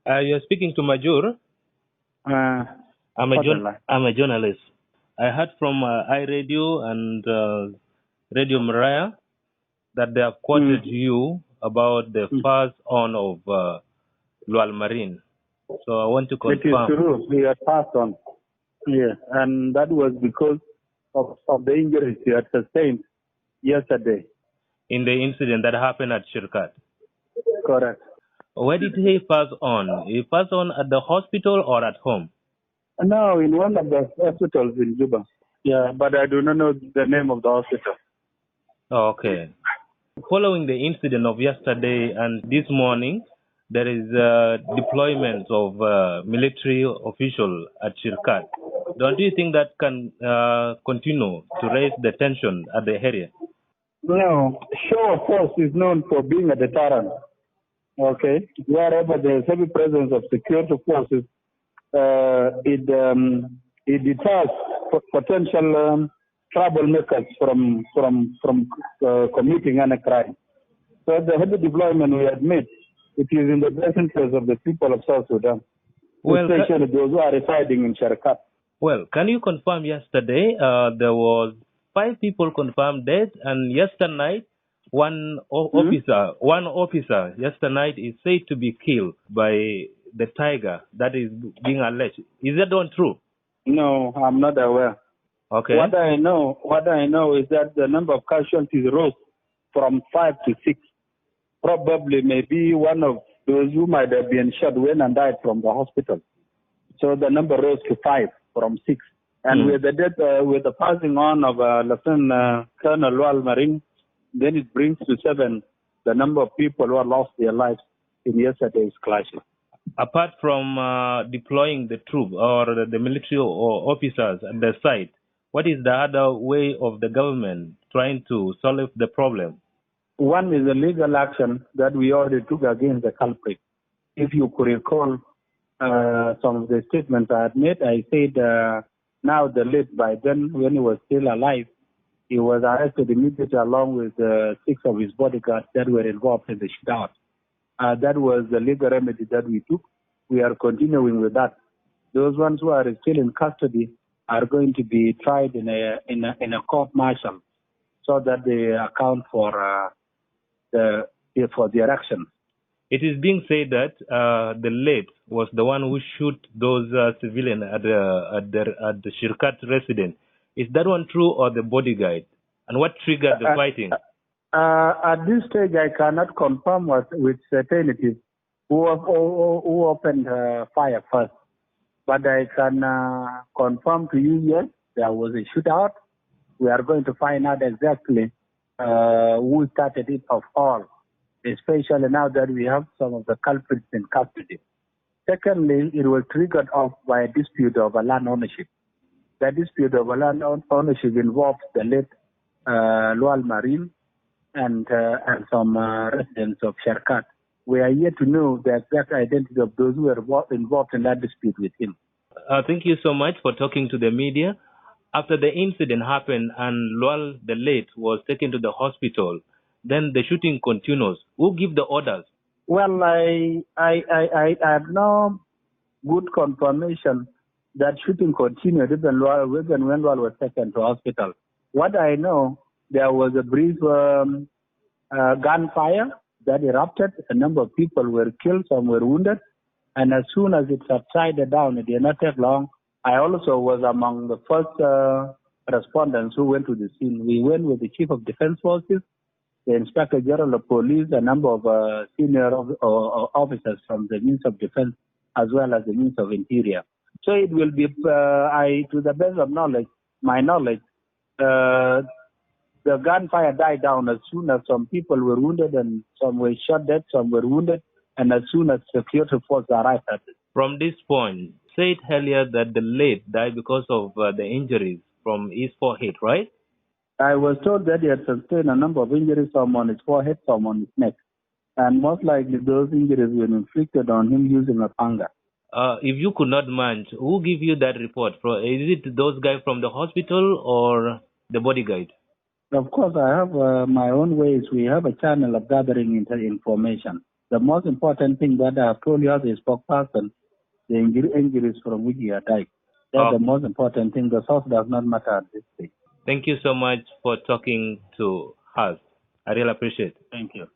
You're speaking to Majur. I'm a journalist. I heard from iRadio and Radio Mariah that they have quoted you about the pass on of Lual Marine. So I want to confirm. It is true. We had passed on. Yes, and that was because of the injuries he had sustained yesterday. In the incident that happened at Shirkat? Correct. Where did he pass on? He passed on at the hospital or at home? No, in one of the hospitals in Juba. Yeah, but I do not know the name of the hospital. Okay. Following the incident of yesterday and this morning, there is deployment of military officials at Shirkat. Don't you think that can continue to raise the tension at the area? No, show of force is known for being a deterrent. Okay, wherever there is heavy presence of security forces, it deters potential troublemakers from committing any crime. So the heavy deployment we admit, it is in the best interest of the people of South Sudan, especially those who are residing in Shirkat. Well, can you confirm yesterday there was 5 people confirmed dead, and yesterday night one officer yesterday night is said to be killed by the tiger that is being alleged. Is that one true? No, I'm not aware. Okay. What I know is that the number of casualties rose from 5 to 6. Probably maybe one of those who might have been shot went and died from the hospital. So the number rose to 5 from 6. And with the death, with the passing on of Lieutenant Colonel Lual Marine, then it brings to 7 the number of people who have lost their lives in yesterday's clashes. Apart from deploying the troop or the military officers at the site, what is the other way of the government trying to solve the problem? One is the legal action that we already took against the culprit. If you could recall some of the statements I had made, I said now the late by then, when he was still alive, he was arrested immediately along with 6 of his bodyguards that were involved in the shootout. That was the legal remedy that we took. We are continuing with that. Those ones who are still in custody are going to be tried in a court martial, so that they account for their actions. It is being said that the late was the one who shot those civilians at the Shirkat residence. Is that one true, or the bodyguard? And what triggered the fighting? At this stage, I cannot confirm with certainty who opened fire first. But I can confirm to you, yes, there was a shootout. We are going to find out exactly who started it of all, especially now that we have some of the culprits in custody. Secondly, it was triggered off by a dispute over land ownership. That dispute over land ownership involved the late Lual Marine and some residents of Shirkat. We are yet to know the exact identity of those who were involved in that dispute with him. Thank you so much for talking to the media. After the incident happened and Lual the late was taken to the hospital, then the shooting continues. Who give the orders? Well, I have no good confirmation that shooting continued even when Lual was taken to hospital. What I know, there was a brief gunfire that erupted. A number of people were killed, some were wounded. And as soon as it subsided down, it did not take long. I also was among the first respondents who went to the scene. We went with the Chief of Defense Forces, the Inspector General of Police, a number of senior officers from the Means of Defense, as well as the Means of Interior. So it will be, to the best of my knowledge, the gunfire died down as soon as some people were wounded and some were shot dead, some were wounded, and as soon as security forces arrived at it. From this point, said earlier that the late died because of the injuries from his forehead, right? I was told that he had sustained a number of injuries, some on his forehead, some on his neck. And most likely those injuries were inflicted on him using a panga. If you could not mind, who give you that report? Is it those guys from the hospital or the bodyguard? Of course, I have my own ways. We have a channel of gathering information. The most important thing that I have told you as a spokesperson, the injuries from which he had died. That's the most important thing. The source does not matter at this stage. Thank you so much for talking to us. I really appreciate it. Thank you.